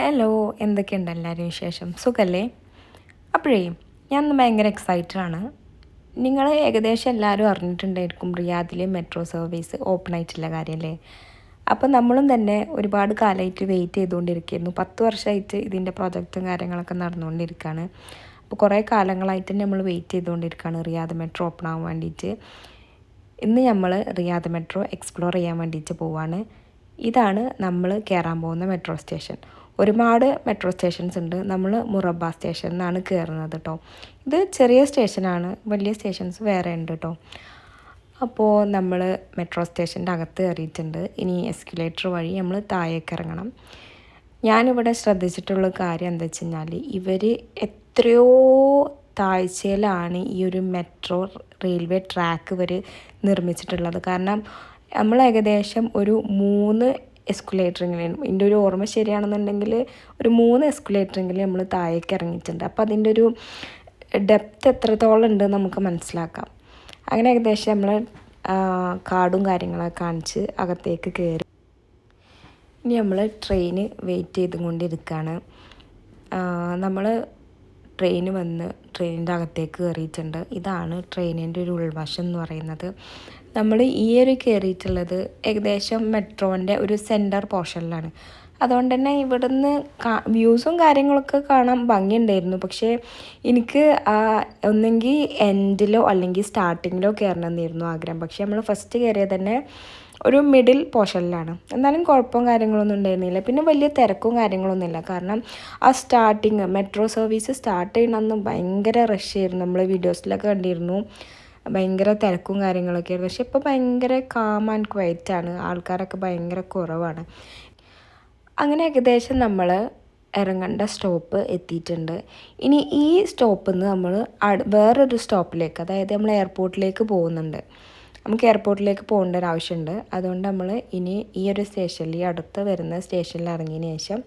Hello, എന്തൊക്കെയുണ്ട് എല്ലാവരും വിശേഷം? സുഖല്ലേ? അപ്പോഴേ ഞാൻ ഇന്ന് ഭയങ്കര എക്സൈറ്റഡ് ആണ്. നിങ്ങൾ ഏകദേശം എല്ലാവരും അറിഞ്ഞിട്ടുണ്ടായിരിക്കും റിയാദിലെ മെട്രോ സർവീസ് ഓപ്പൺ ആയിട്ടുള്ള കാര്യമല്ലേ? അപ്പം നമ്മളും തന്നെ ഒരുപാട് കാലമായിട്ട് വെയിറ്റ് ചെയ്തുകൊണ്ടിരിക്കുകയായിരുന്നു. 10 വർഷമായിട്ട് ഇതിൻ്റെ പ്രൊജക്റ്റും കാര്യങ്ങളൊക്കെ നടന്നുകൊണ്ടിരിക്കുകയാണ്. അപ്പോൾ കുറേ കാലങ്ങളായിട്ട് തന്നെ നമ്മൾ വെയിറ്റ് ചെയ്തുകൊണ്ടിരിക്കുകയാണ് റിയാദ് മെട്രോ ഓപ്പൺ ആവാൻ വേണ്ടിയിട്ട്. ഇന്ന് നമ്മൾ റിയാദ് മെട്രോ എക്സ്പ്ലോർ ചെയ്യാൻ വേണ്ടിയിട്ട് പോവാണ്. ഇതാണ് നമ്മൾ കയറാൻ പോകുന്ന മെട്രോ സ്റ്റേഷൻ. ഒരുപാട് മെട്രോ സ്റ്റേഷൻസ് ഉണ്ട്. നമ്മൾ മുറബ സ്റ്റേഷൻ എന്നാണ് കയറുന്നത് കേട്ടോ. ഇത് ചെറിയ സ്റ്റേഷനാണ്, വലിയ സ്റ്റേഷൻസ് വേറെ ഉണ്ട് കേട്ടോ. അപ്പോൾ നമ്മൾ മെട്രോ സ്റ്റേഷൻ്റെ അകത്ത് കയറിയിട്ടുണ്ട്. ഇനി എസ്കലേറ്റർ വഴി നമ്മൾ താഴേക്ക് ഇറങ്ങണം. ഞാനിവിടെ ശ്രദ്ധിച്ചിട്ടുള്ള കാര്യം എന്താ വെച്ച് കഴിഞ്ഞാൽ ഇവർ എത്രയോ താഴ്ചയിലാണ് ഈ ഒരു മെട്രോ റെയിൽവേ ട്രാക്ക് ഇവർ നിർമ്മിച്ചിട്ടുള്ളത്. കാരണം നമ്മൾ ഏകദേശം ഒരു 3 എസ്കുലേറ്ററെങ്കിലും, എൻ്റെ ഒരു ഓർമ്മ ശരിയാണെന്നുണ്ടെങ്കിൽ ഒരു 3 എസ്കുലേറ്ററെങ്കിലും നമ്മൾ താഴേക്ക് ഇറങ്ങിയിട്ടുണ്ട്. അപ്പോൾ അതിൻ്റെ ഒരു ഡെപ്ത് എത്രത്തോളം ഉണ്ട് നമുക്ക് മനസ്സിലാക്കാം. അങ്ങനെ ഏകദേശം നമ്മൾ കാർഡും കാര്യങ്ങളൊക്കെ കാണിച്ച് അകത്തേക്ക് കയറി. ഇനി നമ്മൾ ട്രെയിന് വെയിറ്റ് ചെയ്തുകൊണ്ടിരിക്കുകയാണ്. നമ്മൾ ട്രെയിന് വന്ന് ട്രെയിനിൻ്റെ അകത്തേക്ക് കയറിയിട്ടുണ്ട്. ഇതാണ് ട്രെയിനിൻ്റെ ഒരു ഉൾവശം എന്ന് പറയുന്നത്. നമ്മൾ ഈ ഒരു കയറിയിട്ടുള്ളത് ഏകദേശം മെട്രോൻ്റെ ഒരു സെൻറ്റർ പോർഷനിലാണ്. അതുകൊണ്ട് തന്നെ ഇവിടുന്ന് വ്യൂസും കാര്യങ്ങളൊക്കെ കാണാൻ ഭംഗിയുണ്ടായിരുന്നു. പക്ഷേ എനിക്ക് ഒന്നെങ്കിൽ എൻഡിലോ അല്ലെങ്കിൽ സ്റ്റാർട്ടിങ്ങിലോ കയറണമെന്നായിരുന്നു ആഗ്രഹം. പക്ഷേ നമ്മൾ ഫസ്റ്റ് കയറിയത് തന്നെ ഒരു മിഡിൽ പോർഷനിലാണ്. എന്നാലും കുഴപ്പവും കാര്യങ്ങളൊന്നും ഉണ്ടായിരുന്നില്ല. പിന്നെ വലിയ തിരക്കും കാര്യങ്ങളൊന്നുമില്ല. കാരണം ആ സ്റ്റാർട്ടിങ് മെട്രോ സർവീസ് സ്റ്റാർട്ട് ചെയ്യണമെന്ന് ഭയങ്കര റഷ് ആയിരുന്നു. നമ്മൾ വീഡിയോസിലൊക്കെ കണ്ടിരുന്നു, ഭയങ്കര തിരക്കും കാര്യങ്ങളൊക്കെ ആയിരുന്നു. പക്ഷെ ഇപ്പോൾ ഭയങ്കര കാം ആൻഡ് ക്വയറ്റാണ്, ആൾക്കാരൊക്കെ ഭയങ്കര കുറവാണ്. അങ്ങനെ ഏകദേശം നമ്മൾ ഇറങ്ങേണ്ട സ്റ്റോപ്പ് എത്തിയിട്ടുണ്ട്. ഇനി ഈ സ്റ്റോപ്പിൽ നിന്ന് നമ്മൾ വേറൊരു സ്റ്റോപ്പിലേക്ക്, അതായത് നമ്മൾ എയർപോർട്ടിലേക്ക് പോകുന്നുണ്ട്. നമുക്ക് എയർപോർട്ടിലേക്ക് പോകേണ്ട ഒരു ആവശ്യമുണ്ട്. അതുകൊണ്ട് നമ്മൾ ഇനി ഈ ഒരു സ്റ്റേഷനിൽ, ഈ അടുത്ത് വരുന്ന സ്റ്റേഷനിൽ ഇറങ്ങിയതിന് ശേഷം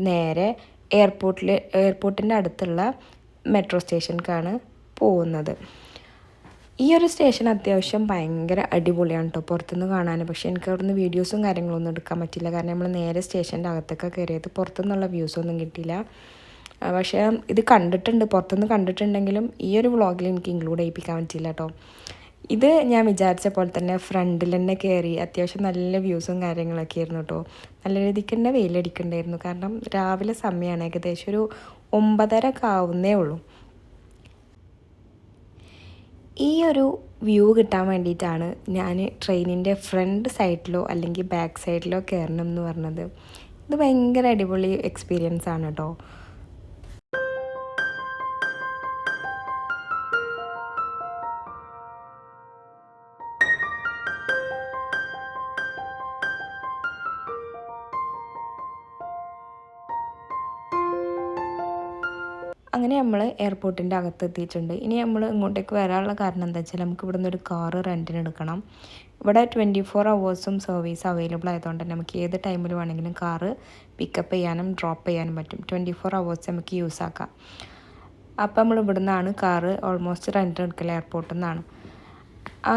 നേരെ എയർപോർട്ടിൻ്റെ അടുത്തുള്ള മെട്രോ സ്റ്റേഷനിലേക്കാണ് പോകുന്നത്. ഈ ഒരു സ്റ്റേഷൻ അത്യാവശ്യം ഭയങ്കര അടിപൊളിയാണ് കേട്ടോ പുറത്തുനിന്ന് കാണാൻ. പക്ഷേ എനിക്ക് അവിടുന്ന് വീഡിയോസും കാര്യങ്ങളൊന്നും എടുക്കാൻ പറ്റില്ല. കാരണം നമ്മൾ നേരെ സ്റ്റേഷൻ്റെ അകത്തൊക്കെ കയറിയത് പുറത്തുനിന്നുള്ള വ്യൂസൊന്നും കിട്ടിയില്ല. പക്ഷേ ഇത് കണ്ടിട്ടുണ്ട്, പുറത്തുനിന്ന് കണ്ടിട്ടുണ്ടെങ്കിലും ഈ ഒരു വ്ളോഗിൽ എനിക്ക് ഇൻക്ലൂഡ് ചെയ്യിപ്പിക്കാൻ പറ്റില്ല കേട്ടോ. ഇത് ഞാൻ വിചാരിച്ച പോലെ തന്നെ ഫ്രണ്ടിൽ തന്നെ കയറി അത്യാവശ്യം നല്ല വ്യൂസും കാര്യങ്ങളൊക്കെ ആയിരുന്നു കേട്ടോ. നല്ല രീതിക്ക് തന്നെ വെയിലടിക്കണ്ടായിരുന്നു. കാരണം രാവിലെ സമയമാണ്, ഏകദേശം ഒരു 9:30 ഒക്കെ ആവുന്നേ ഉള്ളൂ. ഈ ഒരു വ്യൂ കിട്ടാൻ വേണ്ടിയിട്ടാണ് ഞാൻ ട്രെയിനിൻ്റെ ഫ്രണ്ട് സൈഡിലോ അല്ലെങ്കിൽ ബാക്ക് സൈഡിലോ കയറണം എന്ന് പറഞ്ഞത്. ഇത് ഭയങ്കര അടിപൊളി എക്സ്പീരിയൻസ് ആണ് കേട്ടോ. അങ്ങനെ നമ്മൾ എയർപോർട്ടിൻ്റെ അകത്ത് എത്തിയിട്ടുണ്ട്. ഇനി നമ്മൾ ഇങ്ങോട്ടേക്ക് വരാനുള്ള കാരണം എന്താ വെച്ചാൽ നമുക്ക് ഇവിടെ നിന്ന് ഒരു കാറ് റെൻറ്റിന് എടുക്കണം. ഇവിടെ 24 hours സർവീസ് അവൈലബിൾ ആയതുകൊണ്ട് തന്നെ നമുക്ക് ഏത് ടൈമിൽ വേണമെങ്കിലും കാറ് പിക്കപ്പ് ചെയ്യാനും ഡ്രോപ്പ് ചെയ്യാനും പറ്റും. 24 hours നമുക്ക് യൂസ് ആക്കാം. അപ്പോൾ നമ്മൾ ഇവിടെ നിന്നാണ് കാറ് ഓൾമോസ്റ്റ് റെൻറ്റിന് എടുക്കൽ, എയർപോർട്ടിൽ നിന്നാണ്.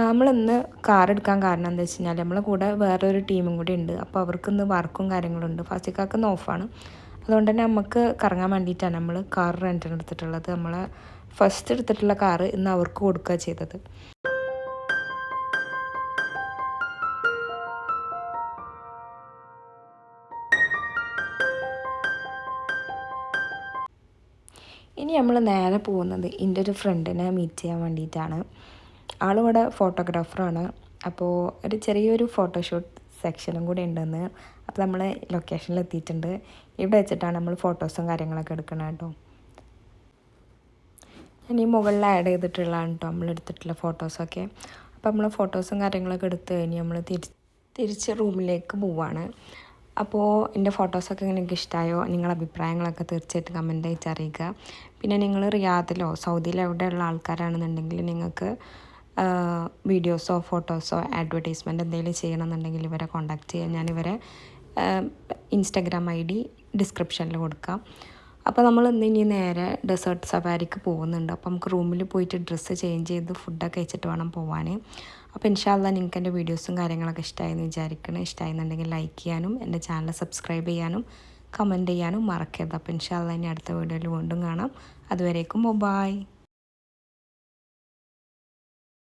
നമ്മളിന്ന് കാർ എടുക്കാൻ കാരണം എന്താ വെച്ച് കഴിഞ്ഞാൽ നമ്മളെ കൂടെ വേറൊരു ടീമും കൂടി ഉണ്ട്. അപ്പോൾ അവർക്കിന്ന് വർക്കും കാര്യങ്ങളുണ്ട്. ഫാസിക്കാക്ക് ഓഫാണ്. അതുകൊണ്ട് തന്നെ നമുക്ക് കറങ്ങാൻ വേണ്ടിയിട്ടാണ് നമ്മൾ കാർ റെൻറ്റിന് എടുത്തിട്ടുള്ളത്. നമ്മൾ ഫസ്റ്റ് എടുത്തിട്ടുള്ള കാറ് ഇന്ന് അവർക്ക് കൊടുക്കുക ചെയ്തത്. ഇനി നമ്മൾ നേരെ പോകുന്നത് എൻ്റെ ഒരു ഫ്രണ്ടിനെ മീറ്റ് ചെയ്യാൻ വേണ്ടിയിട്ടാണ്. ആളിവിടെ ഫോട്ടോഗ്രാഫറാണ്. അപ്പോൾ ഒരു ചെറിയൊരു ഫോട്ടോഷൂട്ട് സെക്ഷനും കൂടി ഉണ്ടെന്ന്. അപ്പോൾ നമ്മൾ ലൊക്കേഷനിൽ എത്തിയിട്ടുണ്ട്. ഇവിടെ വെച്ചിട്ടാണ് നമ്മൾ ഫോട്ടോസും കാര്യങ്ങളൊക്കെ എടുക്കണം കേട്ടോ. ഞാൻ ഈ മുകളിൽ ആഡ് ചെയ്തിട്ടുള്ളതാണ് കേട്ടോ നമ്മൾ എടുത്തിട്ടുള്ള ഫോട്ടോസൊക്കെ. അപ്പോൾ നമ്മൾ ഫോട്ടോസും കാര്യങ്ങളൊക്കെ എടുത്ത് കഴിഞ്ഞ് നമ്മൾ തിരിച്ച് റൂമിലേക്ക് പോവാണ്. അപ്പോൾ എൻ്റെ ഫോട്ടോസൊക്കെ നിങ്ങൾക്ക് ഇഷ്ടമായോ? നിങ്ങളുടെ അഭിപ്രായങ്ങളൊക്കെ തീർച്ചയായിട്ടും കമൻ്റ് ആയിട്ട് അറിയിക്കുക. പിന്നെ നിങ്ങൾ റിയാദിലോ സൗദിയിലോ എവിടെയുള്ള ആൾക്കാരാണെന്നുണ്ടെങ്കിൽ നിങ്ങൾക്ക് വീഡിയോസോ ഫോട്ടോസോ അഡ്വർടൈസ്മെൻറ്റ് എന്തെങ്കിലും ചെയ്യണമെന്നുണ്ടെങ്കിൽ ഇവരെ കോൺടാക്റ്റ് ചെയ്യാം. ഞാനിവരെ ഇൻസ്റ്റാഗ്രാം ID ഡിസ്ക്രിപ്ഷനിൽ കൊടുക്കാം. അപ്പോൾ നമ്മൾ ഇനി നേരെ ഡെസേർട്ട് സഫാരിക്ക് പോകുന്നുണ്ട്. അപ്പോൾ നമുക്ക് റൂമിൽ പോയിട്ട് ഡ്രസ്സ് ചേഞ്ച് ചെയ്ത് ഫുഡൊക്കെ കഴിച്ചിട്ട് വേണം പോകാൻ. അപ്പോൾ ഇൻഷാ അല്ലാഹ് നിങ്ങൾക്ക് എൻ്റെ വീഡിയോസും കാര്യങ്ങളൊക്കെ ഇഷ്ടമായെന്ന് വിചാരിക്കണം. ഇഷ്ടമായെന്നുണ്ടെങ്കിൽ ലൈക്ക് ചെയ്യാനും എൻ്റെ ചാനൽ സബ്സ്ക്രൈബ് ചെയ്യാനും കമൻറ്റ് ചെയ്യാനും മറക്കരുത്. അപ്പോൾ ഇൻഷാ അല്ലാഹ് ഇനി അടുത്ത വീഡിയോയിൽ വീണ്ടും കാണാം. അതുവരേക്കും ബൈ.